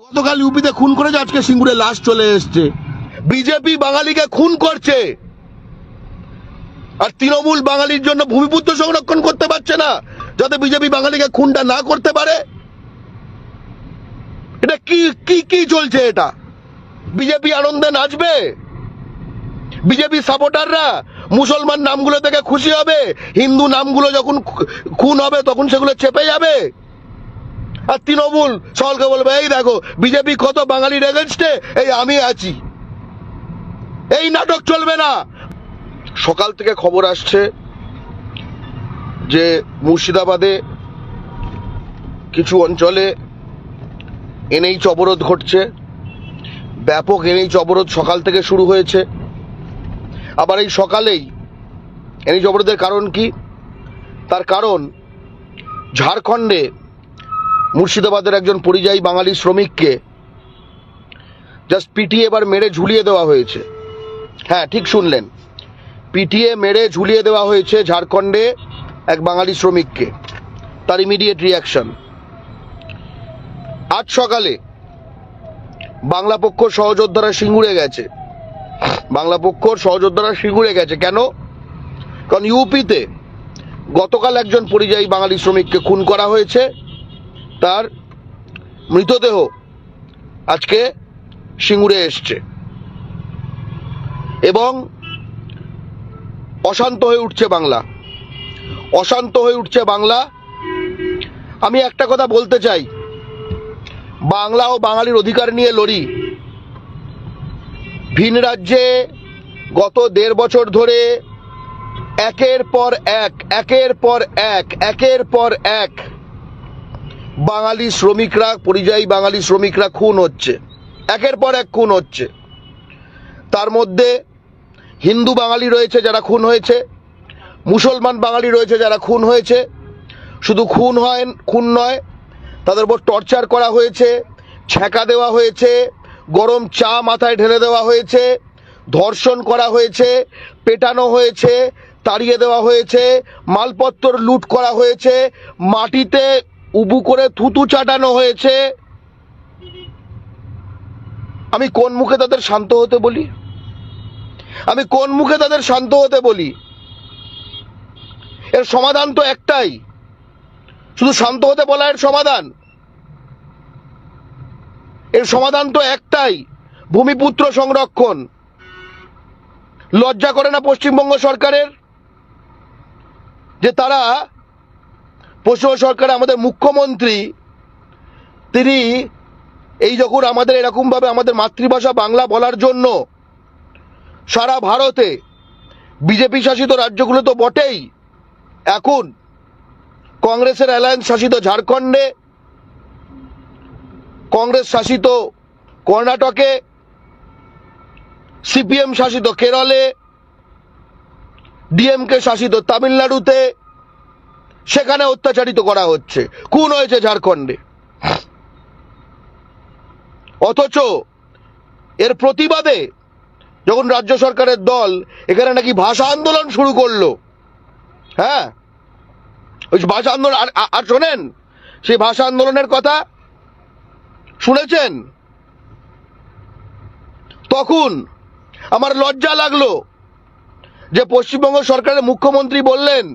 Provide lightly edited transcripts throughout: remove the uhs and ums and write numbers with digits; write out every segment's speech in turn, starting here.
গতকাল ইউপিতে খুন করেছে, আজকে সিঙ্গুরে লাশ চলে এসছে। বিজেপি বাঙালিকে খুন করছে, আর তৃণমূল বাঙালির জন্য ভূমিপুত্র সংরক্ষণ করতে পারছে না, যাতে বিজেপি বাঙালিকে খুনটা না করতে পারে। এটা কি কি কি চলছে? এটা বিজেপি আনন্দে নাচবে? বিজেপি সাপোর্টাররা মুসলমান নামগুলো থেকে খুশি হবে, হিন্দু নামগুলো যখন খুন হবে তখন সেগুলো চেপে যাবে, আর তৃণমূল সকলকে বলবে এই দেখো বিজেপি কত বাঙালির এগেনস্টে, এই আমি আছি। এই নাটক চলবে না। সকাল থেকে খবর আসছে যে মুর্শিদাবাদে কিছু অঞ্চলে এনএইচ অবরোধ ঘটছে, ব্যাপক এনএইচ অবরোধ সকাল থেকে শুরু হয়েছে। আবার এই সকালেই এনএইচ অবরোধের কারণ কি? তার কারণ ঝাড়খণ্ডে মুর্শিদাবাদের একজন পরিযায়ী বাঙালি শ্রমিককে জাস্ট পিটিয়ে এবার মেরে ঝুলিয়ে দেওয়া হয়েছে। হ্যাঁ, ঠিক শুনলেন, পিটিয়ে মেরে ঝুলিয়ে দেওয়া হয়েছে ঝাড়খণ্ডে এক বাঙালি শ্রমিককে। তার ইমিডিয়েট রিয়াকশন। আজ সকালে বাংলা পক্ষ সহযোদ্ধারা সিঙ্গুরে গেছে। বাংলা পক্ষর সহযোদ্ধারা সিঙ্গুরে গেছে কেন? কারণ ইউপিতে গতকাল একজন পরিযায়ী বাঙালি শ্রমিককে খুন করা হয়েছে, তার মৃতদেহ আজকে সিঙ্গুরে এসছে এবং অশান্ত হয়ে উঠছে বাংলা, অশান্ত হয়ে উঠছে বাংলা। আমি একটা কথা বলতে চাই, বাংলা ও বাঙালির অধিকার নিয়ে লড়ি। ভিন রাজ্যে গত 1.5 বছর ধরে একের পর এক বাঙালি শ্রমিকরা, পরিযায়ী বাঙালি শ্রমিকরা খুন হচ্ছে, একের পর এক খুন হচ্ছে। তার মধ্যে হিন্দু বাঙালি রয়েছে যারা খুন হয়েছে, মুসলমান বাঙালি রয়েছে যারা খুন হয়েছে। শুধু খুন নয়, তাদের উপর টর্চার করা হয়েছে, ছ্যাঁকা দেওয়া হয়েছে, গরম চা মাথায় ঢেলে দেওয়া হয়েছে, ধর্ষণ করা হয়েছে, পেটানো হয়েছে, তাড়িয়ে দেওয়া হয়েছে, মালপত্র লুট করা হয়েছে, মাটিতে উবু করে থুতু চাটানো হয়েছে। আমি কোন মুখে তাদের শান্ত হতে বলি? আমি কোন মুখে তাদের শান্ত হতে বলি? এর সমাধান তো একটাই, শুধু শান্ত হতে বলা এর সমাধান? এর সমাধান তো একটাই, ভূমিপুত্র সংরক্ষণ। লজ্জা করে না পশ্চিমবঙ্গ সরকারের যে তারা, পশ্চিমবঙ্গ সরকারে আমাদের মুখ্যমন্ত্রী, তিনি এই যখন আমাদের এরকমভাবে আমাদের মাতৃভাষা বাংলা বলার জন্য সারা ভারতে বিজেপি শাসিত রাজ্যগুলো তো বটেই, এখন কংগ্রেসের অ্যালায়েন্স শাসিত ঝাড়খণ্ডে, কংগ্রেস শাসিত কর্ণাটকে, সিপিএম শাসিত কেরলে, ডিএমকে শাসিত তামিলনাড়ুতে, সেখানে অত্যাচারিত করা হচ্ছে, খুন হয়েছে ঝাড়খণ্ডে। অথচ এর প্রতিবাদে যখন রাজ্য সরকারের দল এখানে নাকি ভাষা আন্দোলন শুরু করলো, হ্যাঁ, ওই ভাষা আন্দোলন, আর শোনেন সেই ভাষা আন্দোলনের কথা শুনেছেন? তখন আমার লজ্জা লাগলো যে পশ্চিমবঙ্গ সরকারের মুখ্যমন্ত্রী বললেন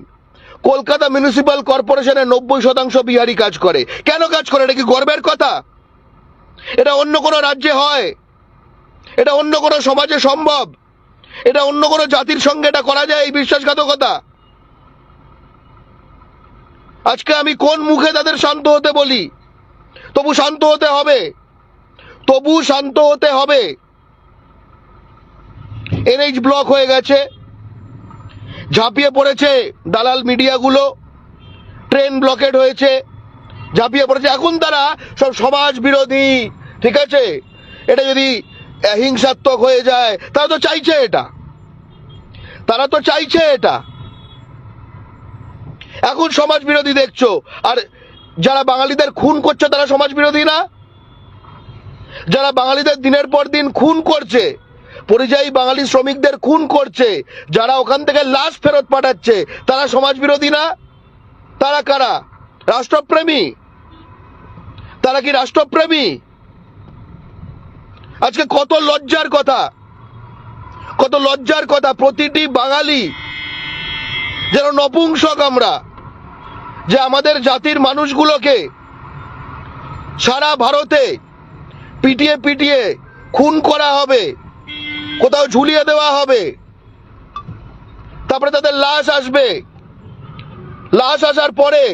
কলকাতা মিউনিসিপ্যাল কর্পোরেশনে 90% বিহারি কাজ করে। কেন কাজ করে? এটা কি গর্বের কথা? এটা অন্য কোনো রাজ্যে হয়? এটা অন্য কোনো সমাজে সম্ভব? এটা অন্য কোনো জাতির সঙ্গে এটা করা যায়, এই বিশ্বাসঘাতকতা? আজকে আমি কোন মুখে তাদের শান্ত হতে বলি? তবু শান্ত হতে হবে, তবু শান্ত হতে হবে। এনএইচ ব্লক হয়ে গেছে, ঝাঁপিয়ে পড়েছে দালাল মিডিয়াগুলো, ট্রেন ব্লকেড হয়েছে, ঝাঁপিয়ে পড়েছে। এখন তারা সব সমাজ বিরোধী, ঠিক আছে, এটা যদি হিংসাত্মক হয়ে যায়, তারা তো চাইছে এটা, তারা তো চাইছে এটা। এখন সমাজ বিরোধী দেখছো, আর যারা বাঙালিদের খুন করছে তারা সমাজ বিরোধী না? যারা বাঙালিদের দিনের পর দিন খুন করছে, পরিযায়ী বাঙালি শ্রমিকদের খুন করছে, যারা ওখান থেকে লাশ ফেরত পাঠাচ্ছে, তারা সমাজ বিরোধী না? তারা কারা? রাষ্ট্রপ্রেমী? তারা কি রাষ্ট্রপ্রেমী? আজকে কত লজ্জার কথা, কত লজ্জার কথা। প্রতিটি বাঙালি যেন নপুংসক আমরা, যে আমাদের জাতির মানুষগুলোকে সারা ভারতে পিটিয়ে পিটিয়ে খুন করা হবে, কোথাও ঝুলিয়ে দেওয়া হবে, তারপরে তাদের লাশ আসবে, লাশ আসার পরে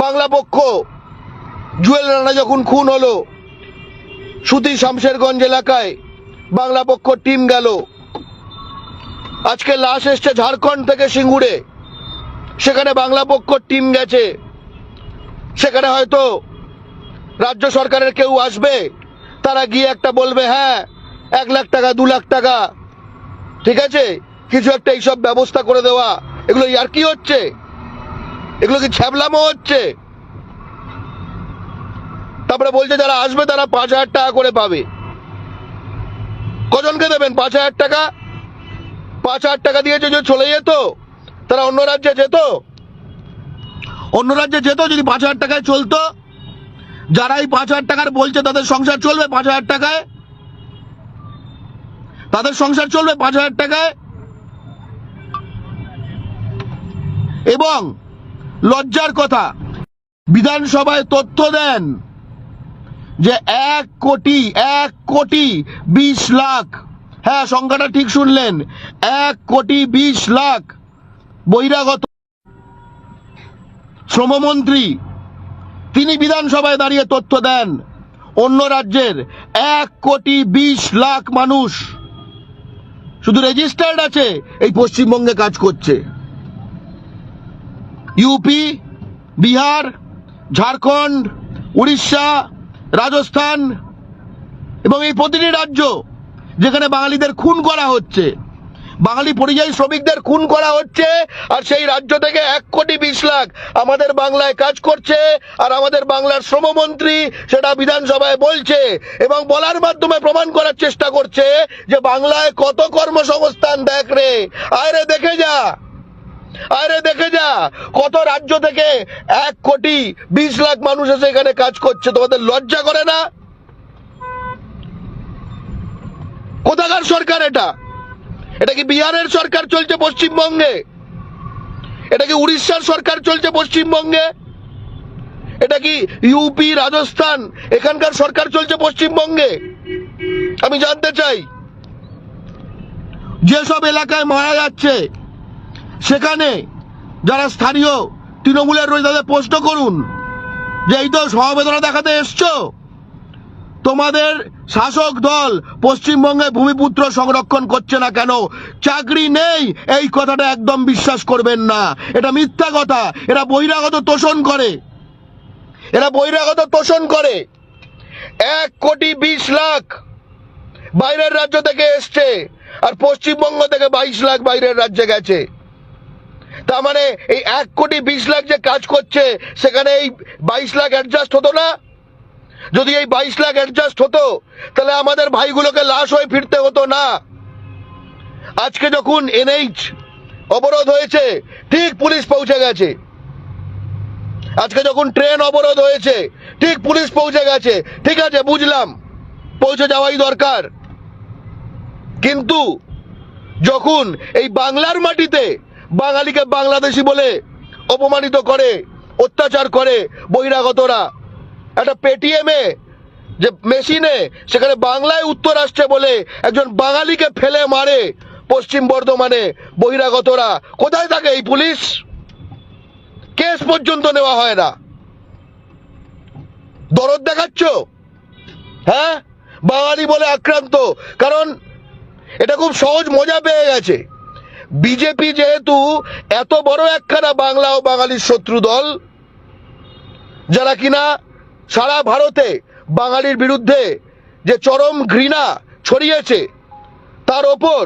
বাংলা পক্ষ, জুয়েল রানা যখন খুন হলো, সুতি শামশেরগঞ্জ এলাকায় বাংলা পক্ষ টিম গেল, আজকে লাশ এসছে ঝাড়খণ্ড থেকে সিঙ্গুরে, সেখানে বাংলা পক্ষ টিম গেছে, সেখানে হয়তো রাজ্য সরকারের কেউ আসবে, তারা গিয়ে একটা বলবে হ্যাঁ 1 লাখ টাকা 2 লাখ টাকা, ঠিক আছে, কিছু একটা এইসব ব্যবস্থা করে দেওয়া। এগুলো আর কি হচ্ছে? এগুলো কি ছ্যাবলামো হচ্ছে? তারপরে বলছে যারা আসবে তারা 5,000 টাকা করে পাবে। কজনকে দেবেন 5,000 টাকা? 5,000 টাকা দিয়ে যদি চলে যেত, তারা অন্য রাজ্যে যেত, অন্য রাজ্যে যেত। যদি 5,000 টাকায় চলতো, যারা এই 5,000 টাকার বলছে তাদের সংসার চলবে 5,000 টাকায়, তাদের সংসার চলবে 5,000 টাকায়। এবং লজ্জার কথা, বিধানসভায় তথ্য দেন যে 1,20,00,000, হ্যাঁ সংখ্যাটা ঠিক শুনলেন, 1,20,00,000 বহিরাগত। শ্রমমন্ত্রী তিনি বিধানসভায় দাঁড়িয়ে তথ্য দেন অন্য রাজ্যের 1,20,00,000 মানুষ শুধু রেজিস্টার্ড আছে, এই পশ্চিমবঙ্গে কাজ করছে। ইউপি, বিহার, ঝাড়খণ্ড, উড়িষ্যা, রাজস্থান এবং এই প্রতিটি রাজ্য যেখানে বাঙালিদের খুন করা হচ্ছে, বাঙালি পরিযায়ী শ্রমিকদের খুন করা হচ্ছে, আর সেই রাজ্য থেকে 1,20,00,000 আমাদের বাংলায় কাজ করছে। আর আমাদের বাংলার শ্রমমন্ত্রী সেটা বিধানসভায় বলছে এবং বলার মাধ্যমে প্রমাণ করার চেষ্টা করছে যে বাংলায় কত কর্মসংস্থান। দেখ রে, আরে দেখে যা, আরে দেখে যা, কত রাজ্য থেকে 1,20,00,000 মানুষ এসে এখানে কাজ করছে। তোমাদের লজ্জা করে না? কোথাকার সরকার এটা? এটা কি বিহারের সরকার চলছে পশ্চিমবঙ্গে? এটা কি উড়িষ্যার সরকার চলছে পশ্চিমবঙ্গে? এটা কি ইউপি, রাজস্থান এখানকার সরকার চলছে পশ্চিমবঙ্গে? আমি জানতে চাই। যেসব এলাকায় মারা যাচ্ছে সেখানে যারা স্থানীয় তৃণমূলের রয়েছে তাদের প্রশ্ন করুন যে এই তো সমবেদনা দেখাতে এসছো, তোমাদের শাসক দল পশ্চিমবঙ্গে ভূমিপুত্র সংরক্ষণ করছে না কেন? চাকরি নেই, এই কথাটা একদম বিশ্বাস করবেন না, এটা মিথ্যা কথা। এরা বহিরাগত তোষণ করে, এরা বহিরাগত তোষণ করে। 1,20,00,000 বাইরের রাজ্য থেকে এসছে, আর পশ্চিমবঙ্গ থেকে 22,00,000 বাইরের রাজ্যে গেছে। তার মানে এই 1,20,00,000 যে কাজ করছে সেখানে এই 22,00,000 অ্যাডজাস্ট হতো না? যদি এই 22,00,000 অ্যাডজাস্ট হতো তাহলে আমাদের ভাইগুলোকে লাশ হয়ে ফিরতে হতো না। আজকে যখন এনএইচ অবরোধ হয়েছে, ঠিক পুলিশ পৌঁছে গেছে। আজকে যখন ট্রেন অবরোধ হয়েছে, ঠিক পুলিশ পৌঁছে গেছে। ঠিক আছে, বুঝলাম, পৌঁছে যাওয়াই দরকার। কিন্তু যখন এই বাংলার মাটিতে বাঙালিকে বাংলাদেশি বলে অপমানিত করে, অত্যাচার করে বহিরাগতরা, একটা পেটিএমে যে মেশিনে সেখানে বাংলায় উত্তর আসছে বলে একজন বাঙালিকে ফেলে মারে পশ্চিম বর্ধমানে বহিরাগতরা, কোথায় থাকে এই পুলিশ? কেস পর্যন্ত নেওয়া হয় না। দরদ দেখাচ্ছ? হ্যাঁ, বাঙালি বলে আক্রান্ত। কারণ এটা খুব সহজ মজা পেয়ে গেছে। বিজেপি যেহেতু এত বড় একখানা বাংলা ও বাঙালির শত্রু দল, যারা কিনা সারা ভারতে বাঙালির বিরুদ্ধে যে চরম ঘৃণা ছড়িয়েছে, তার ওপর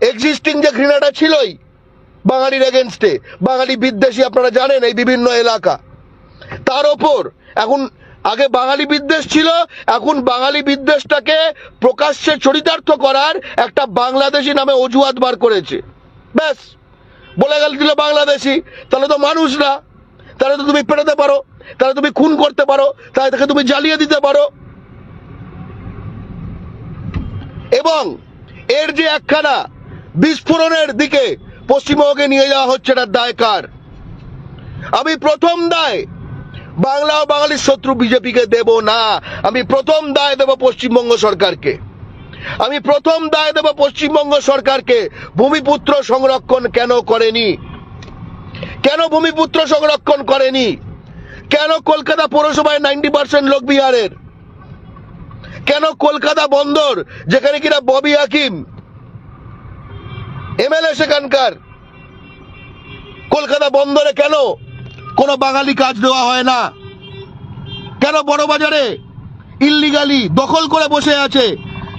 এক্সিস্টিং যে ঘৃণাটা ছিলই বাঙালির এগেনস্টে, বাঙালি বিদ্বেষী আপনারা জানেন এই বিভিন্ন এলাকা, তার ওপর এখন আগে বাঙালি বিদ্বেষ ছিল, এখন বাঙালি বিদ্বেষটাকে প্রকাশ্যে চরিতার্থ করার একটা বাংলাদেশি নামে অজুহাত বার করেছে। ব্যাস, বলে গেল দিল বাংলাদেশি, তাহলে তো মানুষ না, তাহলে তো তুমি পেটাতে পারো, তাহলে তুমি খুন করতে পারো, তাহলে তাকে তুমি জ্বালিয়ে দিতে পারো। এবং এর যে একখানা বিস্ফোরণের দিকে পশ্চিমবঙ্গকে নিয়ে যাওয়া হচ্ছে, এটার দায় কার? আমি প্রথম দায় বাংলা ও বাঙালির শত্রু বিজেপিকে দেব না। আমি প্রথম দায় দেব পশ্চিমবঙ্গ সরকারকে। আমি প্রথম দায় দেব পশ্চিমবঙ্গ সরকারকে। ভূমিপুত্র সংরক্ষণ কেন করেনি? কেন ভূমিপুত্র সংরক্ষণ করেনি? কেন কলকাতা পৌরসভায় 90% লোক বিহারের? কেন কলকাতা বন্দর, যেখানে কিনা ববি হাকিম এমএলএ সেখানকার, কলকাতা বন্দরে কেন কোনো বাঙালি কাজ দেওয়া হয় না? কেন বড় বাজারে ইল্লিগালি দখল করে বসে আছে,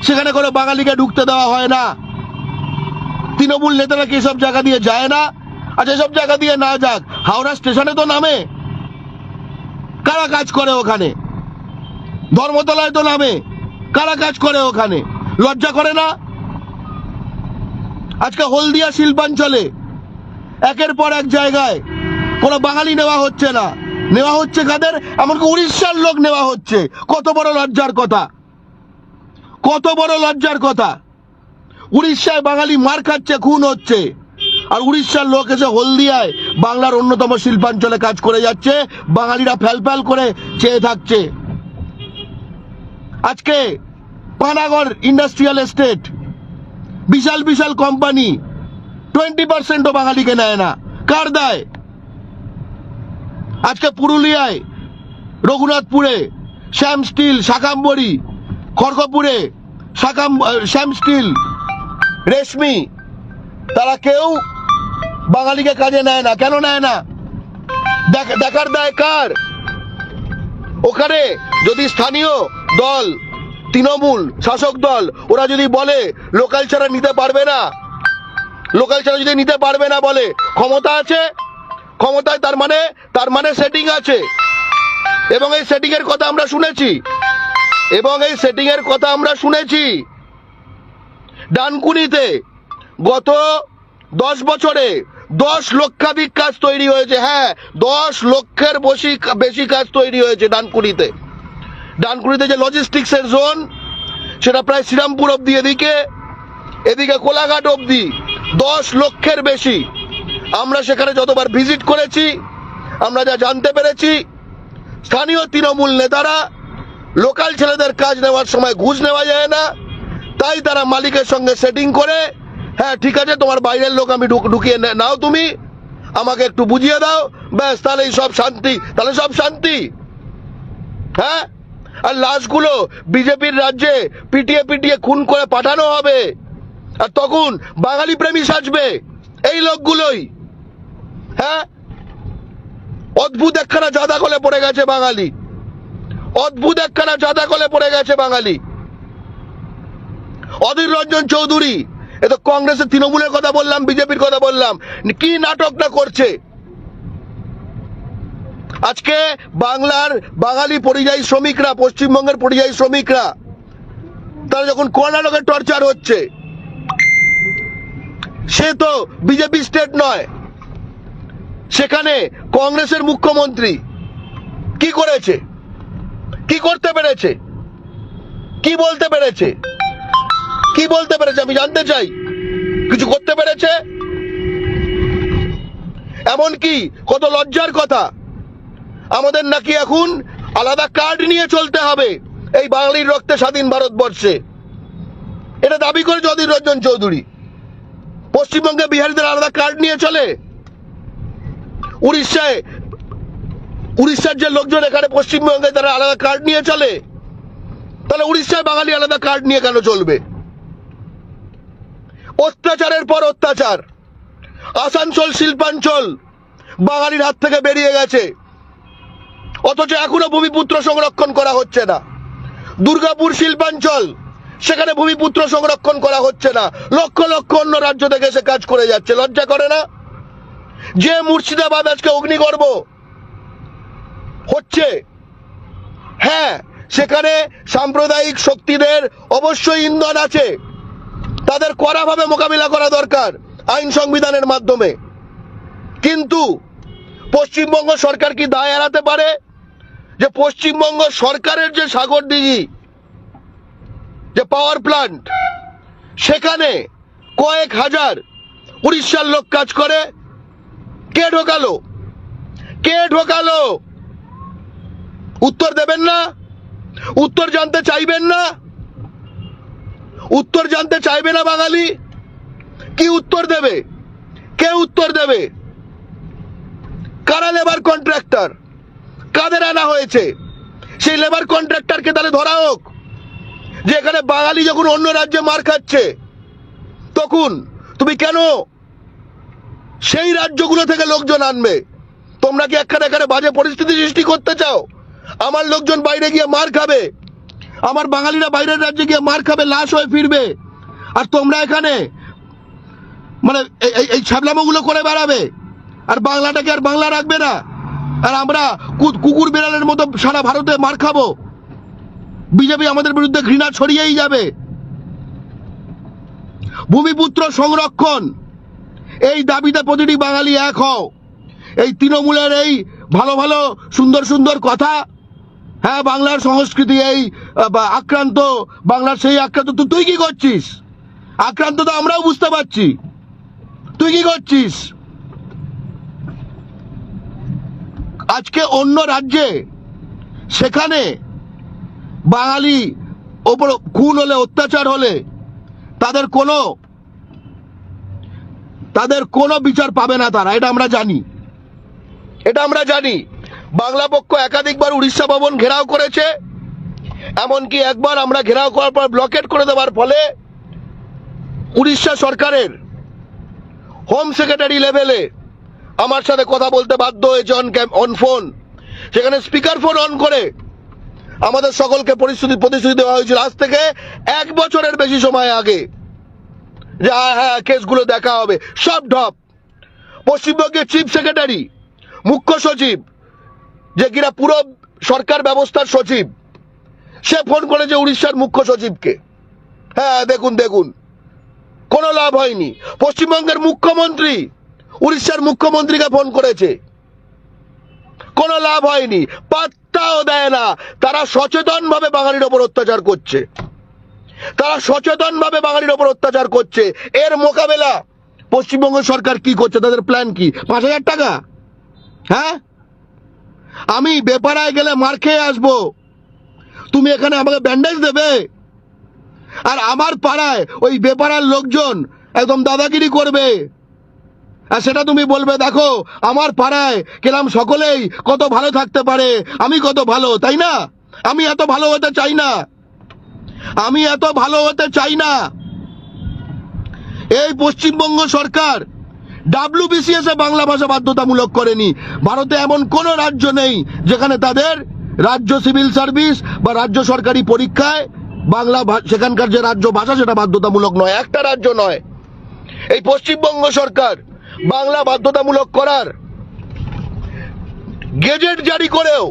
সেখানে কোনো বাঙালিকে ঢুকতে দেওয়া হয় না? তৃণমূল নেতারা কি এসব জায়গা দিয়ে যায় না? আচ্ছা, এসব জায়গা দিয়ে না যাক, হাওড়া স্টেশনে তো নামে। কারা কাজ করে ওখানে? ধর্মতলায় তো নামে। কারা কাজ করে ওখানে? লজ্জা করে না? আজকে হলদিয়া শিল্পাঞ্চলে একের পর এক জায়গায় কোনো বাঙালি নেওয়া হচ্ছে না। নেওয়া হচ্ছে কাদের? এমনকি উড়িষ্যার লোক নেওয়া হচ্ছে। কত বড় লজ্জার কথা! কত বড় লজ্জার কথা! উড়িষ্যায় বাঙালি মার খাচ্ছে, খুন হচ্ছে, আর উড়িষ্যার লোক এসে হলদিয়ায় বাংলার অন্যতম শিল্পাঞ্চলে কাজ করে যাচ্ছে। বাঙালিরা ফ্যাল করে চেয়ে থাকছে। আজকে পানাগড় ইন্ডাস্ট্রিয়াল এস্টেট, বিশাল বিশাল কোম্পানি 20% বাঙালিকে নেয় না। কার দায়? আজকে পুরুলিয়ায়, রঘুনাথপুরে শ্যাম স্টিল, শাকাম্বরী, খড়গপুরে শ্যাম স্টিল, রেশমি, তারা কেউ বাঙালিকে কাজে নেয় না। কেন নেয় না? দেখার দায় কার? ওখানে যদি স্থানীয় দল, তৃণমূল শাসক দল, ওরা যদি বলে লোকাল ছাড়া নিতে পারবে না, লোকাল ছাড়া যদি নিতে পারবে না বলে, ক্ষমতা আছে, ক্ষমতায় তার মানে সেটিং আছে। এবং এই সেটিং এর কথা আমরা শুনেছি। ডানকুনিতে গত 10 বছরে 10 লক্ষাধিক কাজ তৈরি হয়েছে। হ্যাঁ, 10 লক্ষের বেশি কাজ তৈরি হয়েছে ডানকুনিতে। ডানকুনিতে যে লজিস্টিক্সের জোন, সেটা প্রায় শ্রীরামপুর অব্দি, এদিকে কোলাঘাট অব্দি 10 লক্ষের বেশি। আমরা সেখানে যতবার ভিজিট করেছি, আমরা যা জানতে পেরেছি, স্থানীয় তৃণমূল নেতারা লোকাল ছেলেদের কাজ নেওয়ার সময় ঘুষ নেওয়া যায় না, তাই তারা মালিকের সঙ্গে সেটিং করে, হ্যাঁ ঠিক আছে তোমার বাইরের লোক আমি ঢুকিয়ে নাও, তুমি আমাকে একটু বুঝিয়ে দাও, ব্যাস, তাহলেই সব শান্তি। হ্যাঁ, আর লাশগুলো বিজেপির রাজ্যে পিটিয়ে খুন করে পাঠানো হবে, আর তখন বাঙালি প্রেমী সাজবে এই লোকগুলোই। হ্যাঁ, অদ্ভুত একখানা জাদা কলে পড়ে গেছে বাঙালি। অধীর রঞ্জন চৌধুরী, এ তো কংগ্রেসের, তৃণমূলের কথা বললাম, বিজেপির কথা বললাম, কি নাটকটা করছে। আজকে বাঙালি পরিযায়ী শ্রমিকরা, পশ্চিমবঙ্গের পরিযায়ী শ্রমিকরা, তারা যখন কর্ণাটকে টর্চার হচ্ছে, সে তো বিজেপি স্টেট নয়, সেখানে কংগ্রেসের মুখ্যমন্ত্রী কি করেছে? কি করতে পেরেছে? কি বলতে পেরেছে? আমি জানতে চাই। কিছু করতে পেরেছে? এমনকি কত লজ্জার কথা, আমাদের নাকি এখন আলাদা কার্ড নিয়ে চলতে হবে এই বাঙালির রক্তে স্বাধীন ভারতবর্ষে। এটা দাবি করেছে অধীর রঞ্জন চৌধুরী। পশ্চিমবঙ্গে বিহারিদের আলাদা কার্ড নিয়ে চলে। উড়িষ্যার যে লোকজন এখানে পশ্চিমবঙ্গে, তারা আলাদা কার্ড নিয়ে চলে। তাহলে উড়িষ্যায় বাঙালি আলাদা কার্ড নিয়ে কেন চলবে? অত্যাচারের পর অত্যাচার। আসানসোল শিল্পাঞ্চল বাঙালির হাত থেকে বেরিয়ে গেছে, অথচ এখনো ভূমিপুত্র সংরক্ষণ করা হচ্ছে না। দুর্গাপুর শিল্পাঞ্চল, সেখানে ভূমিপুত্র সংরক্ষণ করা হচ্ছে না। লক্ষ লক্ষ অন্য রাজ্য থেকে এসে কাজ করে যাচ্ছে। লজ্জা করে না? যে মুর্শিদাবাদ আজকে অগ্নিগর্ভ হচ্ছে, হ্যাঁ, সেখানে সাম্প্রদায়িক শক্তিদের অবশ্যই ইন্ধন আছে, তাদের কড়াভাবে মোকাবিলা করা দরকার আইন সংবিধানের মাধ্যমে। কিন্তু পশ্চিমবঙ্গ সরকার কি দায় এড়াতে পারে যে পশ্চিমবঙ্গ সরকারের যে সাগরদিঘি যে পাওয়ার প্ল্যান্ট, সেখানে কয়েক হাজার উড়িষ্যার লোক কাজ করে। কে ঢোকালো? কে ঢোকালো? উত্তর দেবেন না? উত্তর জানতে চাইবেন না? উত্তর জানতে চাইবে না বাঙালি? কি উত্তর দেবে? কে উত্তর দেবে? কারা লেবার কন্ট্রাক্টর? কাদের আনা হয়েছে? সেই লেবার কন্ট্রাক্টরকে তাহলে ধরা হোক। যে এখানে বাঙালি যখন অন্য রাজ্যে মার খাচ্ছে, তখন তুমি কেন সেই রাজ্যগুলো থেকে লোকজন আনবে? তোমরা কি এখানে বাজে পরিস্থিতি সৃষ্টি করতে চাও? আমার লোকজন বাইরে গিয়ে মার খাবে, আমার বাঙালিরা বাইরের রাজ্যে গিয়ে মার খাবে, লাশ হয়ে ফিরবে, আর তোমরা এখানে মানে এই ছাবলামোগুলো করে বেড়াবে, আর বাংলাটাকে আর বাংলা রাখবে না, আর আমরা কুকুর বিড়ালের মতো সারা ভারতে মার খাবো। বিজেপি আমাদের বিরুদ্ধে ঘৃণা ছড়িয়েই যাবে। ভূমিপুত্র সংরক্ষণ, এই দাবিতে প্রতিটি বাঙালি এক হও। এই তৃণমূলের এই ভালো ভালো সুন্দর সুন্দর কথা, হ্যাঁ বাংলার সংস্কৃতি এই আক্রান্ত, বাংলার সেই আক্রান্ত, তুই কি করছিস? আক্রান্ত তো আমরাও বুঝতে পারছি, তুই কি করছিস? আজকে অন্য রাজ্যে সেখানে বাঙালি ওপর খুন হলে, অত্যাচার হলে তাদের কোনো বিচার পাবে না তারা, এটা আমরা জানি, এটা আমরা জানি। বাংলা পক্ষ একাধিকবার উড়িষ্যা ভবন ঘেরাও করেছে, এমনকি একবার আমরা ঘেরাও করার পর ব্লকেট করে দেওয়ার ফলে উড়িষ্যা সরকারের হোম সেক্রেটারি লেভেলে আমার সাথে কথা বলতে বাধ্য হয়েছে অন ফোন। সেখানে স্পিকার ফোন অন করে আমাদের সকলকে প্রতিশ্রুতি দেওয়া হয়েছিল আজ থেকে 1 বছরের বেশি সময় আগে, যে হ্যাঁ কেসগুলো দেখা হবে। সব ঢপ। পশ্চিমবঙ্গের চিফ সেক্রেটারি, মুখ্য সচিব, যে কিনা পুরো সরকার ব্যবস্থার সচিব, সে ফোন করেছে উড়িষ্যার মুখ্য সচিবকে। হ্যাঁ দেখুন কোনো লাভ হয়নি। পশ্চিমবঙ্গের মুখ্যমন্ত্রী উড়িষ্যার মুখ্যমন্ত্রীকে ফোন করেছে, কোনো লাভ হয়নি, পাত্তাও দেয় না। তারা সচেতনভাবে বাঙালির ওপর অত্যাচার করছে, তারা সচেতনভাবে বাঙালির ওপর অত্যাচার করছে। এর মোকাবেলা পশ্চিমবঙ্গ সরকার কি করছে? তাদের প্ল্যান কি? 5,000 টাকা? হ্যাঁ, আমি বেপাড়ায় গেলে মার খেয়ে আসবো, তুমি এখানে আমাকে ব্যান্ডেজ দেবে? আর আমার পাড়ায় ওই বেপাড়ার লোকজন একদম দাদাগিরি করবে, আর সেটা তুমি বলবে দেখো আমার পাড়ায় কেরাম সকলেই কত ভালো থাকতে পারে, আমি কত ভালো, তাই না? আমি এত ভালো হতে চাই না, আমি এত ভালো হতে চাই না। এই পশ্চিমবঙ্গ সরকার WBCS এ বাংলা ভাষা বাধ্যতামূলক করেনি। ভারতে এমন কোন রাজ্য নেই যেখানে তাদের রাজ্য সিভিল সার্ভিস বা রাজ্য সরকারি পরীক্ষায় বাংলা সেখানকার যে রাজ্য ভাষা সেটা বাধ্যতামূলক নয়, একটা রাজ্য নয়। এই পশ্চিমবঙ্গ সরকার বাংলা বাধ্যতামূলক করার গেজেট জারি করেও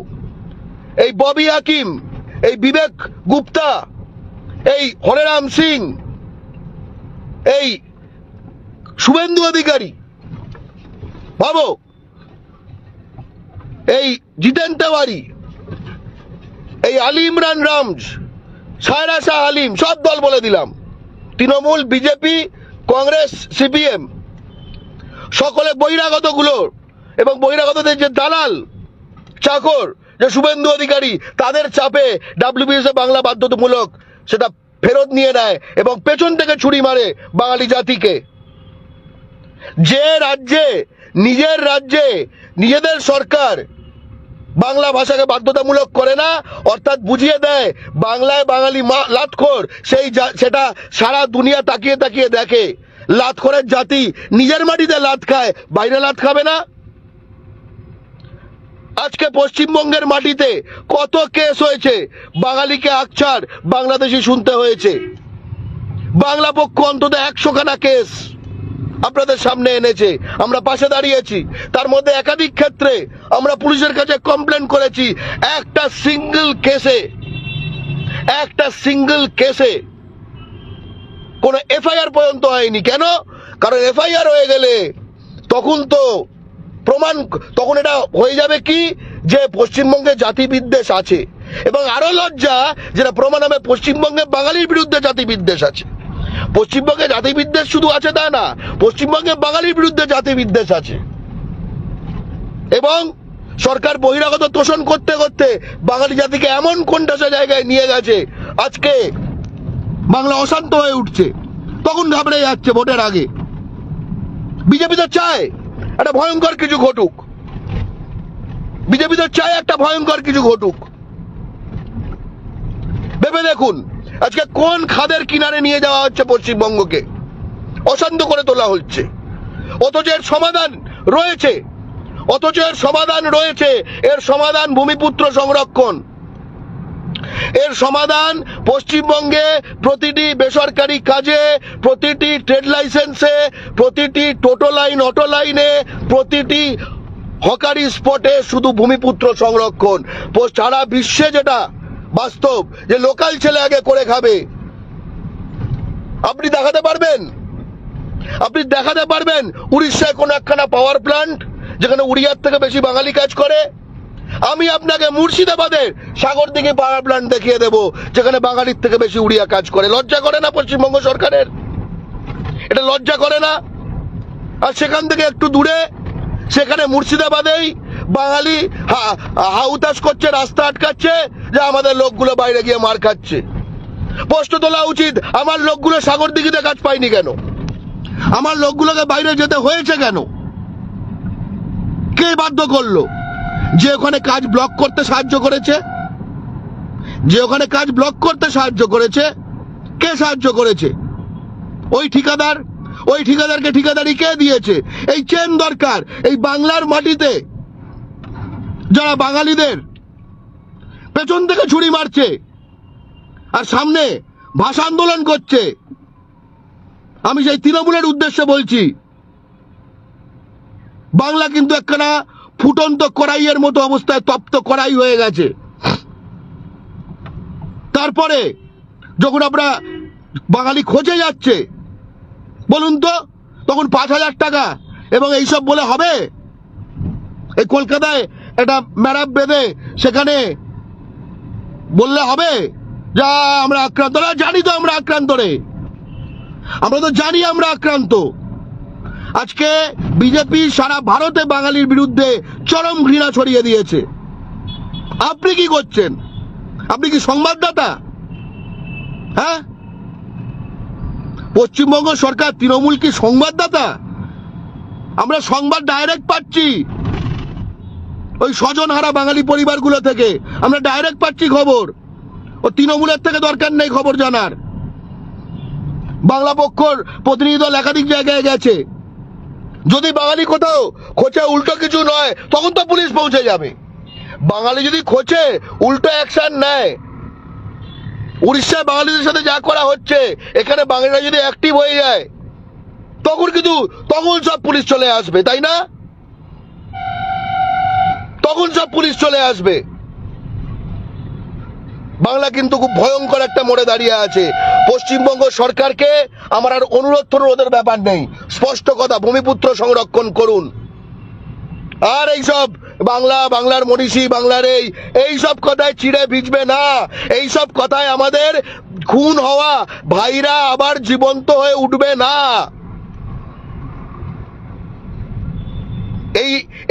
এই ববি হাকিম, এই বিবেক গুপ্তা, এই হরেরাম সিং, এই শুভেন্দু অধিকারী, ভাবো, এই জিতেন তেওয়ারি, এই আলী ইমরান রামজ, সায়রা শাহ আলিম, সব দল বলে দিলাম, তৃণমূল, বিজেপি, কংগ্রেস, CPM, সকলে বহিরাগতগুলোর এবং বহিরাগতদের যে দালাল চাকর, যে শুভেন্দু অধিকারী, তাদের চাপে WBCS বাংলা বাধ্যতামূলক সেটা ফেরত নিয়ে নেয় এবং পেছন থেকে ছুরি মারে বাঙালি জাতিকে। যে রাজ্যে, নিজের রাজ্যে নিজেদের সরকার বাংলা ভাষাকে বাধ্যতামূলক করে না, অর্থাৎ বুঝিয়ে দেয় বাংলায় বাঙালি লাতখোর, সেটা সারা দুনিয়া তাকিয়ে তাকিয়ে দেখে। লাতখোরের জাতি নিজের মাটিতে লাত খায়, বাইরে লাত খাবে না। আজকে পশ্চিমবঙ্গের মাটিতে কত কেস হয়েছে, বাঙালিকে আকছাড় বাংলাদেশি শুনতে হয়েছে। বাংলা পক্ষ অন্তত 100খানা কেস আপনাদের সামনে এনেছে, আমরা পাশে দাঁড়িয়েছি। তার মধ্যে একাধিক ক্ষেত্রে আমরা পুলিশের কাছে কমপ্লেন করেছি। একটা সিঙ্গেল কেসে কোনো FIR পর্যন্ত হয়নি। কেন? কারণ FIR হয়ে গেলে তখন তো প্রমাণ, তখন এটা হয়ে যাবে কি যে পশ্চিমবঙ্গে জাতি বিদ্বেষ আছে, এবং আরো লজ্জা যেটা প্রমাণ হবে পশ্চিমবঙ্গে বাঙালির বিরুদ্ধে জাতি বিদ্বেষ আছে। পশ্চিমবঙ্গে জাতি বিদ্বেষ শুধু আছে তা না, পশ্চিমবঙ্গে বাঙালির বিরুদ্ধে জাতি বিদ্বেষ আছে। এবং সরকার বহিরাগত তোষণ করতে করতে বাঙালি জাতিকে এমন কোণঠাসা জায়গায় নিয়ে গেছে, আজকে বাংলা অশান্ত হয়ে উঠছে। তখন ঘাবড়ে যাচ্ছে ভোটের আগে। বিজেপি তো চায় একটা ভয়ঙ্কর কিছু ঘটুক, বিজেপি তো চায় একটা ভয়ঙ্কর কিছু ঘটুক। ভেবে দেখুন আজকে কোন খাদের কিনারে নিয়ে যাওয়া হচ্ছে পশ্চিমবঙ্গকে, অশান্ত করে তোলা হচ্ছে। অথচ এর সমাধান রয়েছে, অথচ এর সমাধান রয়েছে। এর সমাধান ভূমিপুত্র সংরক্ষণ, এর সমাধান পশ্চিমবঙ্গে প্রতিটি বেসরকারি কাজে, প্রতিটি ট্রেড লাইসেন্সে, প্রতিটি টোটো লাইন, অটো লাইনে, প্রতিটি হকারি স্পটে শুধু ভূমিপুত্র সংরক্ষণ। সারা বিশ্বে যেটা বাস্তব যে লোকাল ছেলে আগে করে খাবে। আপনি দেখাতে পারবেন, আপনি দেখাতে পারবেন উড়িষ্যায় কোন একখানা পাওয়ার প্ল্যান্ট যেখানে উড়িয়ার থেকে বেশি বাঙালি কাজ করে? আমি আপনাকে মুর্শিদাবাদের সাগরদিঘি পাওয়ার প্ল্যান্ট দেখিয়ে দেব যেখানে বাঙালির থেকে বেশি উড়িয়া কাজ করে। লজ্জা করে না পশ্চিমবঙ্গ সরকারের? এটা লজ্জা করে না? আর সেখান থেকে একটু দূরে সেখানে মুর্শিদাবাদেই বাঙালি হাউতাস করছে, রাস্তা আটকাচ্ছে, যে আমাদের লোকগুলো বাইরে গিয়ে মার খাচ্ছে। প্রশ্ন তোলা উচিত, আমার লোকগুলো সাগরদিঘিতে কাজ পায়নি কেন? আমার লোকগুলোকে বাইরে যেতে হয়েছে কেন? কে বাধ্য করলো? যে ওখানে কাজ ব্লক করতে সাহায্য করেছে, যে ওখানে কাজ ব্লক করতে সাহায্য করেছে, কে সাহায্য করেছে? ওই ঠিকাদার। ওই ঠিকাদারকে ঠিকাদারি কে দিয়েছে? এই চেন দরকার। এই বাংলার মাটিতে যারা বাঙালিদের পেছন থেকে ছুরি মারছে আর সামনে ভাষা আন্দোলন করছে, আমি সেই তৃণমূলের উদ্দেশ্যে বলছি, বাংলা কিন্তু একখানা ফুটন্ত কড়াইয়ের মতো অবস্থায় তপ্ত কড়াই হয়ে গেছে। তারপরে যখন আমরা বাঙালি খোঁজে যাচ্ছে, বলুন তো তখন 5,000 টাকা এবং এইসব বলে হবে? এই কলকাতায় একটা ম্যারাপ বেঁধে সেখানে বললে হবে যা আমরা আক্রান্ত? না, জানি তো আমরা আক্রান্ত রে, আমরা তো জানি আমরা আক্রান্ত। আজকে বিজেপি সারা ভারতে বাঙালির বিরুদ্ধে চরম ঘৃণা ছড়িয়ে দিয়েছে। আপনি কি করছেন? আপনি কি সংবাদদাতা? হ্যাঁ, পশ্চিমবঙ্গ সরকার তৃণমূল কি সংবাদদাতা? আমরা সংবাদ ডাইরেক্ট পাচ্ছি ওই স্বজনহারা বাঙালি পরিবারগুলো থেকে, আমরা ডাইরেক্ট পাচ্ছি খবর। ও তৃণমূলের থেকে দরকার নেই খবর জানার। বাংলা পক্ষর প্রতিনিধি দল একাধিক জায়গায় গেছে। যদি বাঙালি কোথাও খোঁচে উল্টো কিছু নয়, তখন তো পুলিশ পৌঁছে যাবে। বাঙালি যদি খোঁচে উল্টো অ্যাকশন নেয়, উড়িষ্যায় বাঙালিদের সাথে যা করা হচ্ছে, এখানে বাঙালিরা যদি অ্যাক্টিভ হয়ে যায়, তখন সব পুলিশ চলে আসবে, তাই না? তখন সব পুলিশ চলে আসবে। বাংলা কিন্তু খুব ভয়ঙ্কর একটা মোড়ে দাঁড়িয়ে আছে। পশ্চিমবঙ্গ সরকারকে আমার আর অনুরোধের ব্যাপার নেই, স্পষ্ট কথা, ভূমিপুত্র সংরক্ষণ করুন। আর এইসব বাংলার মনীষী, বাংলার এইসব কথায় চিড়ে ভিজবে না। এইসব কথায় আমাদের খুন হওয়া ভাইরা আবার জীবন্ত হয়ে উঠবে না।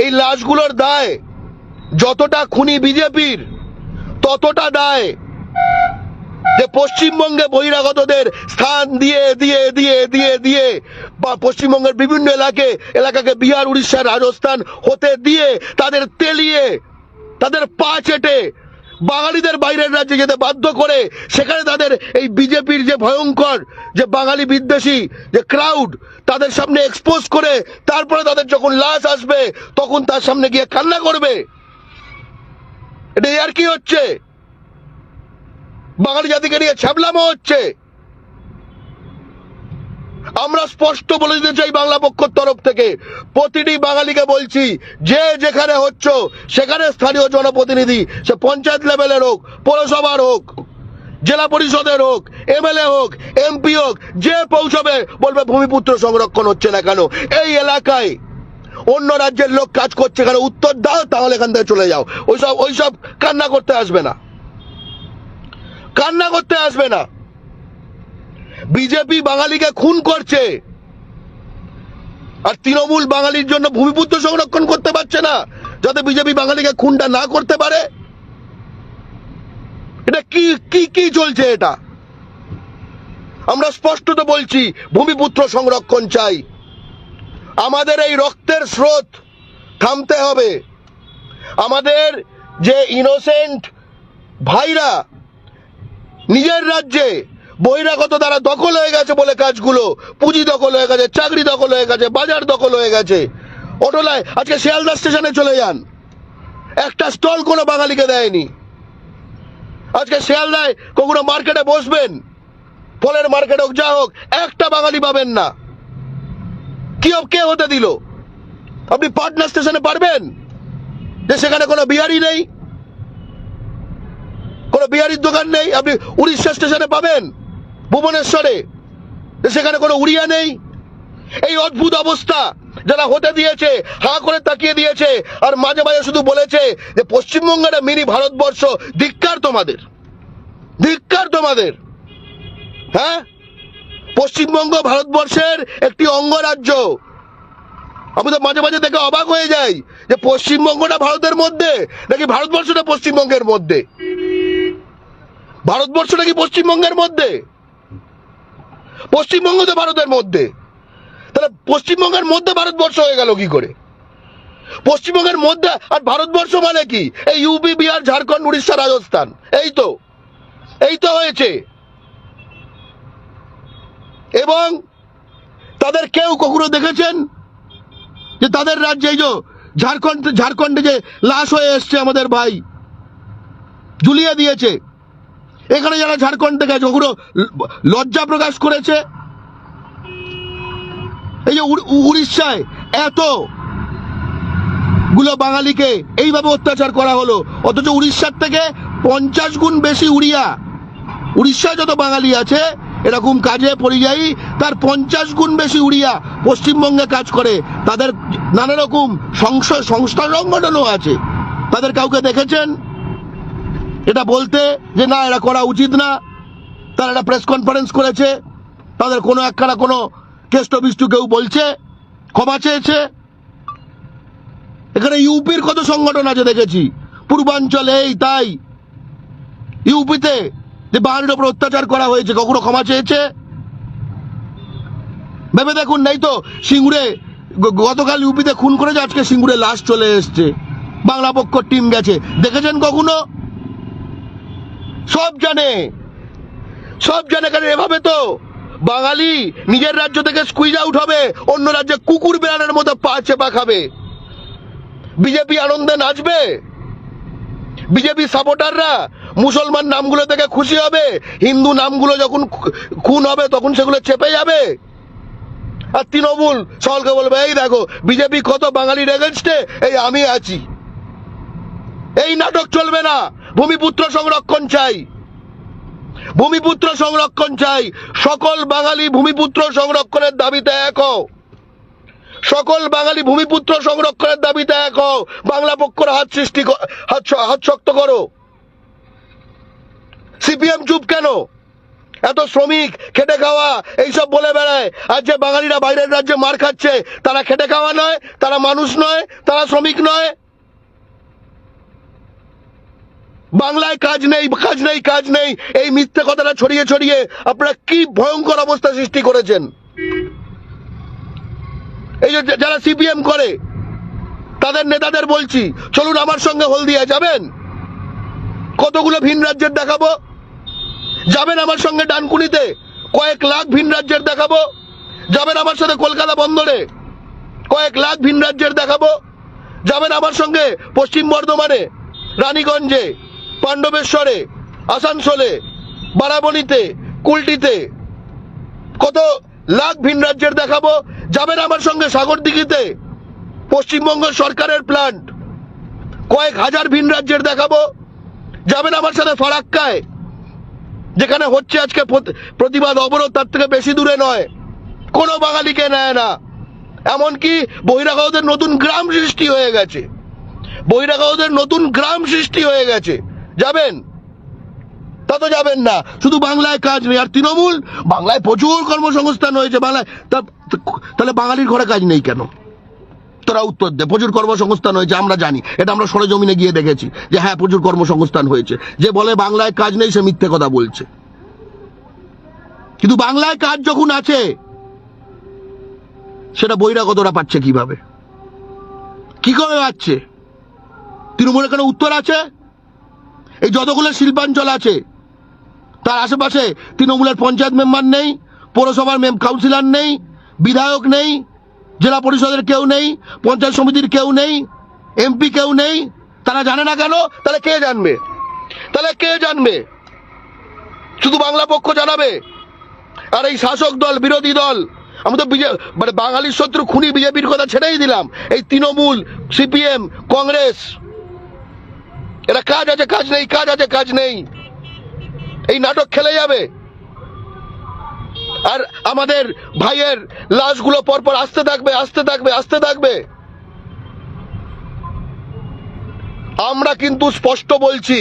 এই লাশগুলোর দায় যতটা খুনি বিজেপির, ততটা দায় যে পশ্চিমবঙ্গে বহিরাগতদের স্থান দিয়ে দিয়ে দিয়ে দিয়ে দিয়ে বা পশ্চিমবঙ্গের বিভিন্ন এলাকাকে বিহার, উড়িষ্যা, রাজস্থান হতে দিয়ে তাদের তেলিয়ে, তাদের পা চেটে বাঙালিদের বাইরের রাজ্যে যেতে বাধ্য করে, সেখানে তাদের এই বিজেপির যে ভয়ঙ্কর যে বাঙালি বিদ্বেষী যে ক্রাউড, তাদের সামনে এক্সপোজ করে তারপরে তাদের যখন লাশ আসবে তখন তার সামনে গিয়ে কান্না করবে। এটা আর কি হচ্ছে? বাঙালি জাতিকে নিয়ে ছ্যাবলামো হচ্ছে। আমরা স্পষ্ট বলে দিতে চাই বাংলা পক্ষের তরফ থেকে, প্রতিটি বাঙালিকে বলছি, যে যেখানে হচ্ছ সেখানে স্থানীয় জনপ্রতিনিধি, সে পঞ্চায়েত লেভেলের হোক, পৌরসভার হোক, জেলা পরিষদের হোক, এমএলএ হোক, এমপি হোক, যে পৌঁছবে বলবে ভূমিপুত্র সংরক্ষণ হচ্ছে না কেন? এই এলাকায় অন্য রাজ্যের লোক কাজ করছে, এখানে উত্তর দাও, তাহলে এখান থেকে চলে যাও। ওইসব কান্না করতে আসবে না, কান্না করতে আসবে না। বিজেপি বাঙালিকে খুন করছে, আর তৃণমূল বাঙালির জন্য ভূমিপুত্র সংরক্ষণ করতে পারছে না, যাতে বিজেপি বাঙালিকে খুনটা না করতে পারে। এটা কি কি কি চলছে এটা? আমরা স্পষ্টত বলছি, ভূমিপুত্র সংরক্ষণ চাই। আমাদের এই রক্তের স্রোত থামতে হবে। আমাদের যে ইনোসেন্ট ভাইরা নিজের রাজ্যে বহিরাগত দ্বারা দখল হয়ে গেছে বলে কাজগুলো, পুঁজি দখল হয়ে গেছে, চাকরি দখল হয়ে গেছে, বাজার দখল হয়ে গেছে। অটোলায় আজকে শিয়ালদা স্টেশনে চলে যান, একটা স্টল কোনো বাঙালিকে দেয়নি। আজকে শিয়ালদায় কখনো মার্কেটে বসবেন, ফলের মার্কেট হোক যা হোক, একটা বাঙালি পাবেন না। কে হতে দিল? আপনি পাটনা স্টেশনে পারবেন যে সেখানে কোনো বিহারি নেই, কোনো বিহারির দোকান নেই? আপনি উড়িষ্যা স্টেশনে পাবেন, ভুবনেশ্বরে, সেখানে কোনো উড়িয়া নেই? এই অদ্ভুত অবস্থা যারা হতে দিয়েছে, হাঁ করে তাকিয়ে দিয়েছে, আর মাঝে মাঝে শুধু বলেছে যে পশ্চিমবঙ্গের মিনি ভারতবর্ষ। ধিক্কার তোমাদের, ধিক্কার তোমাদের। হ্যাঁ, পশ্চিমবঙ্গ ভারতবর্ষের একটি অঙ্গরাজ্য। আমি তো মাঝে মাঝে দেখে অবাক হয়ে যাই যে পশ্চিমবঙ্গটা ভারতের মধ্যে নাকি ভারতবর্ষটা পশ্চিমবঙ্গের মধ্যে। ভারতবর্ষ নাকি পশ্চিমবঙ্গের মধ্যে? পশ্চিমবঙ্গ তো ভারতের মধ্যে, তাহলে পশ্চিমবঙ্গের মধ্যে ভারতবর্ষ হয়ে গেল কি করে? পশ্চিমবঙ্গের মধ্যে আর ভারতবর্ষ মানে কি? এই ইউপি, বিহার, ঝাড়খণ্ড, উড়িষ্যা, রাজস্থান, এই তো হয়েছে। এবং তাদের কেউ কখনো দেখেছেন যে তাদের রাজ্যে, এই যে ঝাড়খণ্ডে যে লাশ হয়ে এসছে আমাদের ভাই, ঝুলিয়ে দিয়েছে, এখানে যারা ঝাড়খণ্ড থেকে কখনো লজ্জা প্রকাশ করেছে? এই যে উড়িষ্যায় এত গুলো বাঙালিকে এইভাবে অত্যাচার করা হলো, অথচ উড়িষ্যার থেকে 50 গুণ বেশি উড়িষ্যায় যত বাঙালি আছে এরকম কাজে পরিযায়ী, তার 50 গুণ বেশি উড়িয়া পশ্চিমবঙ্গে কাজ করে। তাদের নানা রকম সংস্থা সংগঠনও আছে। তাদের কাউকে দেখেছেন এটা বলতে যে না এরা করা উচিত না? তারা একটা প্রেস কনফারেন্স করেছে, তাদের কোনো একখানা কোনো কেষ্ট বিষ্টু কেউ বলছে, ক্ষমা চেয়েছে? এখানে ইউপির কত সংগঠন আছে দেখেছি, পূর্বাঞ্চলে এই তাই। ইউপিতে যে বাঙালির উপর অত্যাচার করা হয়েছে, কখনো ক্ষমা চেয়েছে? ভেবে দেখুন। নেই তো সিঙ্গুরে গতকাল ইউপিতে খুন করেছে, আজকে সিঙ্গুরে লাশ চলে এসছে, বাংলা পক্ষ টিম গেছে, দেখেছেন কখনো? সব জানে কারণ এভাবে তো বাঙালি নিজের রাজ্য থেকে স্কুইজ আউট হবে, অন্য রাজ্যে কুকুর বেড়ানোর মতো পা চেপা খাবে। বিজেপি আনন্দে নাচবে, বিজেপি সাপোর্টাররা মুসলমান নামগুলো থেকে খুশি হবে, হিন্দু নামগুলো যখন খুন হবে তখন সেগুলো চেপে যাবে। আর তৃণমূল সকলকে বলবে এই দেখো বিজেপি কত বাঙালির এগেনস্টে, এই আমি আছি। এই নাটক চলবে না। ভূমিপুত্র সংরক্ষণ চাই, ভূমিপুত্র সংরক্ষণ চাই। সকল বাঙালি ভূমিপুত্র সংরক্ষণের দাবিতে এক হও, সকল বাঙালি ভূমিপুত্র সংরক্ষণের দাবিতে এক হও। বাংলা পক্ষের হাত শক্ত করো। সিপিএম চুপ কেন? এত শ্রমিক খেটে খাওয়া এইসব বলে বেড়ায়, আর যে বাঙালিরা বাইরের রাজ্যে মার খাচ্ছে তারা খেটে খাওয়া নয়, তারা মানুষ নয়, তারা শ্রমিক নয়। বাংলায় কাজ নেই এই মিথ্যে কথাটা ছড়িয়ে ছড়িয়ে আপনারা কি ভয়ঙ্কর অবস্থা সৃষ্টি করেছেন। এই যে যারা সিপিএম করে তাদের নেতাদের বলছি, চলুন আমার সঙ্গে হলদিয়া যাবেন, কতগুলো ভিন রাজ্যের দেখাবো। যাবেন আমার সঙ্গে ডানকুনিতে, কয়েক লাখ ভিন রাজ্যের দেখাবো। যাবেন আমার সাথে কলকাতা বন্দরে, কয়েক লাখ ভিন রাজ্যের দেখাবো। যাবেন আমার সঙ্গে পশ্চিম বর্ধমানে, রানীগঞ্জে, পাণ্ডবেশ্বরে, আসানসোলে, বারাবণীতে, কুলটিতে, কত লাখ ভিন রাজ্যের দেখাবো। যাবেন আমার সঙ্গে সাগরদিঘিতে, পশ্চিমবঙ্গ সরকারের প্ল্যান্ট, কয়েক হাজার ভিন রাজ্যের দেখাবো। যাবেন আমার সাথে ফারাক্কায়, যেখানে হচ্ছে আজকে প্রতিবাদ অবরোধ, তার থেকে বেশি দূরে নয়, কোনো বাঙালিকে নেয় না। এমনকি বহিরাগতদের নতুন গ্রাম সৃষ্টি হয়ে গেছে, বহিরাগতদের নতুন গ্রাম সৃষ্টি হয়ে গেছে। যাবেন তা তো যাবেন না। শুধু বাংলায় কাজ নেই, আর তৃণমূল বাংলায় প্রচুর কর্মসংস্থান হয়েছে, বাংলায় তাহলে বাঙালির ঘরে কাজ নেই কেন? তোরা উত্তর দে। প্রচুর কর্মসংস্থান হয়েছে, আমরা জানি, এটা আমরা সরেজমিনে গিয়ে দেখেছি যে হ্যাঁ প্রচুর কর্মসংস্থান হয়েছে। যে বলে বাংলায় কাজ নেই সে মিথ্যে কথা বলছে। কিন্তু বাংলায় কাজ যখন আছে সেটা বহিরাগতরা পাচ্ছে কিভাবে, কি করে পাচ্ছে? তৃণমূলের এখানে উত্তর আছে। এই যতগুলো শিল্পাঞ্চল আছে তার আশেপাশে তৃণমূলের পঞ্চায়েত মেম্বার নেই, পৌরসভার কাউন্সিলর নেই, বিধায়ক নেই, জেলা পরিষদের কেউ নেই, পঞ্চায়েত সমিতির কেউ নেই, এমপি কেউ নেই। তারা জানে না কেন? তাহলে কে জানবে? তাহলে কে জানবে? শুধু বাংলা পক্ষ জানাবে। আর এই শাসক দল, বিরোধী দল, আমি তো মানে বাঙালির শত্রু খুনি বিজেপির কথা ছেড়েই দিলাম, এই তৃণমূল, সিপিএম, কংগ্রেস, এরা কাজ আছে কাজ নেই, কাজ আছে কাজ নেই, এই নাটক খেলে যাবে। আর আমাদের ভাইয়ের লাশগুলো পরপর আসতে থাকবে, আসতে থাকবে, আসতে থাকবে। আমরা কিন্তু স্পষ্ট বলছি,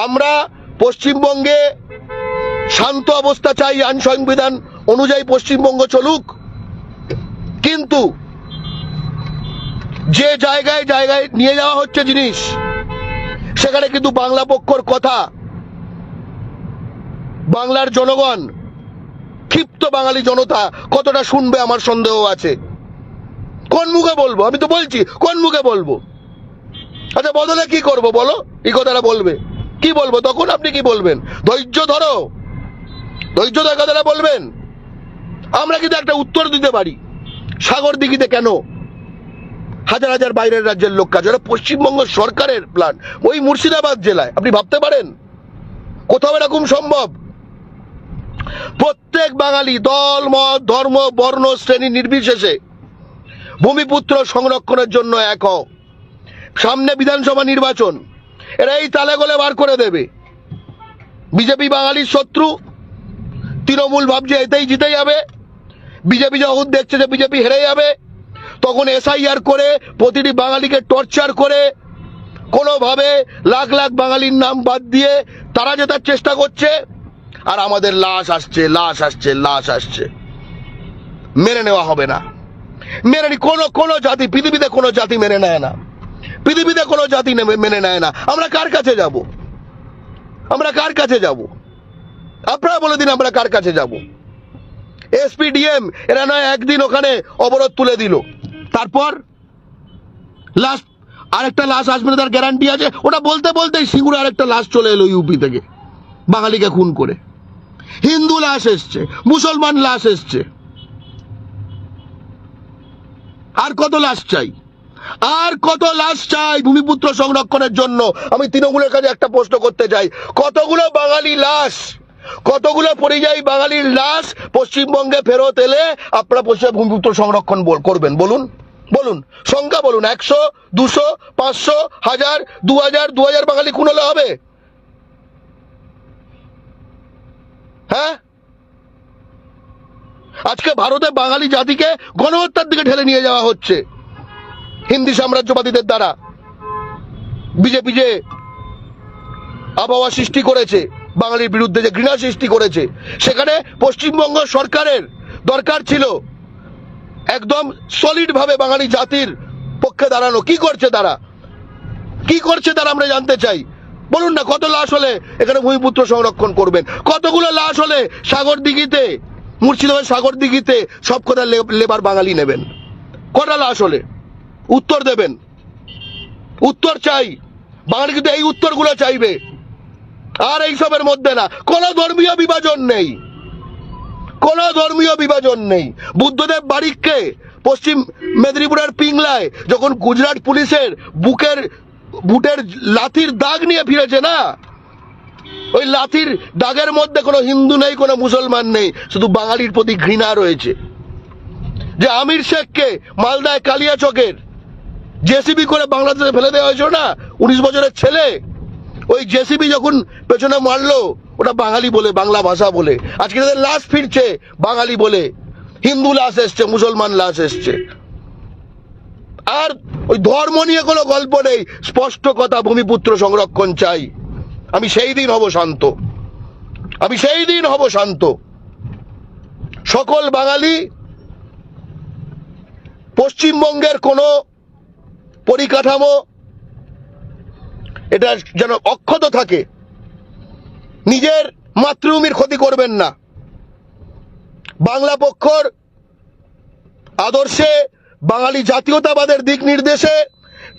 আমরা পশ্চিমবঙ্গে শান্ত অবস্থা চাই, আইন সংবিধান অনুযায়ী পশ্চিমবঙ্গ চলুক, কিন্তু যে জায়গায় জায়গায় নিয়ে যাওয়া হচ্ছে জিনিস, সেখানে কিন্তু বাংলা পক্ষর কথা বাংলার জনগণ, ক্ষিপ্ত বাঙালি জনতা কতটা শুনবে আমার সন্দেহ আছে। কোন মুখে বলবো? আমি তো বলছি, কোন মুখে বলবো? আচ্ছা বদলে কি করব বলো? এই কথাটা বলবে, কি বলবো তখন? আপনি কি বলবেন? ধৈর্য ধরো, ধৈর্য ধরে কথাটা বলবেন। আমরা কিন্তু একটা উত্তর দিতে পারি। সাগর দিঘিতে কেন হাজার হাজার বাইরের রাজ্যের লোক কাজ? ওরা পশ্চিমবঙ্গ সরকারের প্ল্যান, ওই মুর্শিদাবাদ জেলায়। আপনি ভাবতে পারেন কোথাও এরকম সম্ভব? প্রত্যেক বাঙালি দল, মত, ধর্ম, বর্ণ, শ্রেণী নির্বিশেষে ভূমিপুত্র সংরক্ষণের জন্য এক হও। সামনে বিধানসভা নির্বাচন, এরা এই তালে গোলে বার করে দেবে। বিজেপি বাঙালির শত্রু, তৃণমূল ভাবছে এতেই জিতে যাবে। বিজেপি যখন দেখছে যে বিজেপি হেরে যাবে, তখন এসআইআর করে প্রতিটি বাঙালিকে টর্চার করে কোনোভাবে লাখ লাখ বাঙালির নাম বাদ দিয়ে তারা জেতার চেষ্টা করছে। আর আমাদের লাশ আসছে, লাশ আসছে, লাশ আসছে। মেনে নেওয়া হবে না। মেনে কোনো জাতি, পৃথিবীতে কোনো জাতি মেনে নেয় না, পৃথিবীতে কোনো জাতি মেনে নেয় না। আমরা কার কাছে যাব? আমরা কার কাছে যাব? আপনারা বলে দিন আমরা কার কাছে যাব? এসপিডিএম এরা নয় একদিন ওখানে অবরোধ তুলে দিল, তারপর লাশ আরেকটা লাশ আসবে না তার গ্যারান্টি আছে? ওটা বলতে বলতেই সিঙ্গুরে আরেকটা লাশ চলে এলো ইউপি থেকে, বাঙালিকে খুন করে। হিন্দু লাশ এসছে, মুসলমান লাশ এসছে, আর কত লাশ চাই? আর কত লাশ চাই ভূমিপুত্র সংরক্ষণের জন্য? আমি তৃণমূলের কাছে একটা প্রশ্ন করতে চাই, কতগুলো বাঙালি লাশ, কতগুলো পরিযায়ী বাঙালির লাশ পশ্চিমবঙ্গে ফেরত এলে আপনারা পশ্চিম ভূমিপুত্র সংরক্ষণ করবেন? বলুন, বলুন, সংখ্যা বলুন। 100, 200, 500, 1000, 2000, 2000 বাঙালি খুন হলে হবে? হ্যাঁ, আজকে ভারতে বাঙালি জাতিকে গণহত্যার দিকে ঠেলে নিয়ে যাওয়া হচ্ছে হিন্দি সাম্রাজ্যবাদীদের দ্বারা। বিজেপি যে আবহাওয়া সৃষ্টি করেছে, বাঙালির বিরুদ্ধে যে ঘৃণা সৃষ্টি করেছে, সেখানে পশ্চিমবঙ্গ সরকারের দরকার ছিল একদম সলিড ভাবে বাঙালি জাতির পক্ষে দাঁড়ানো। কি করছে তারা? কি করছে তারা? আমরা জানতে চাই। বলুন না, কত লাশ হলে এখানে ভূমিপুত্র সংরক্ষণ করবেন? কতগুলো লাশ হলে সাগর দিঘিতে, মুর্শিদাবাদ সাগর দিঘিতে সব কটা লেবার বাঙালি নেবেন? কটা লাশ হলে? উত্তর দেবেন, উত্তর চাই। বাঙালি কিন্তু এই উত্তরগুলো চাইবে। আর এইসবের মধ্যে না, কোন ধর্মীয় বিভাজন নেই, কোন ধর্মীয় বিভাজন নেই। বুদ্ধদেব বারিককে পশ্চিম মেদিনীপুরের পিংলায় যখন গুজরাট পুলিশের বুটের লাথির দাগ নিয়ে ফিরেছে না, ওই লাথির দাগের মধ্যে কোনো হিন্দু নেই, কোনো মুসলমান নেই, শুধু বাঙালির প্রতি ঘৃণা রয়েছে। যে আমির শেখকে মালদায় কালিয়াচকের জেসিবি করে বাংলাদেশে ফেলে দেওয়া হয়েছিল না, 19 বছরের ছেলে, ওই জেসিবি যখন পেছনে মারলো, ওটা বাঙালি বলে, বাংলা ভাষা বলে। আজকে তাদের লাশ ফিরছে বাঙালি বলে, হিন্দু লাশ এসছে, মুসলমান লাশ এসছে। আর ওই ধর্ম নিয়ে কোনো গল্প নেই, স্পষ্ট কথা, ভূমিপুত্র সংরক্ষণ চাই। আমি সেই দিন হব শান্ত, আমি সেই দিন হব শান্ত। সকল বাঙালি পশ্চিমবঙ্গের কোনো পরিকাঠামো এটা যেন অক্ষত থাকে, নিজের মাতৃভূমির ক্ষতি করবেন না। বাংলা পক্ষর আদর্শে, বাঙালি জাতীয়তাবাদের দিক নির্দেশে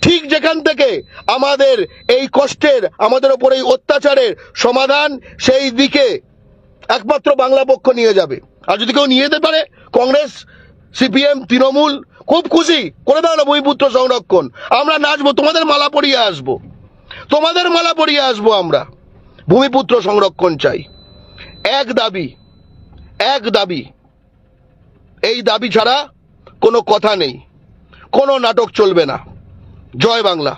ঠিক যেখান থেকে আমাদের এই কষ্টের, আমাদের ওপর এই অত্যাচারের সমাধান, সেই দিকে একমাত্র বাংলা পক্ষ নিয়ে যাবে। আর যদি কেউ নিয়ে যেতে পারে, কংগ্রেস, সিপিএম, তৃণমূল, খুব খুশি, করে দাও না ভূমিপুত্র সংরক্ষণ। আমরা নাচবো, তোমাদের মালা পরিয়ে আসবো, তোমাদের মালা পরিয়ে আসবো। আমরা ভূমিপুত্র সংরক্ষণ চাই। এক দাবি, এক দাবি, এই দাবি ছাড়া কোনো কথা নেই, কোনো নাটক চলবে না। জয় বাংলা।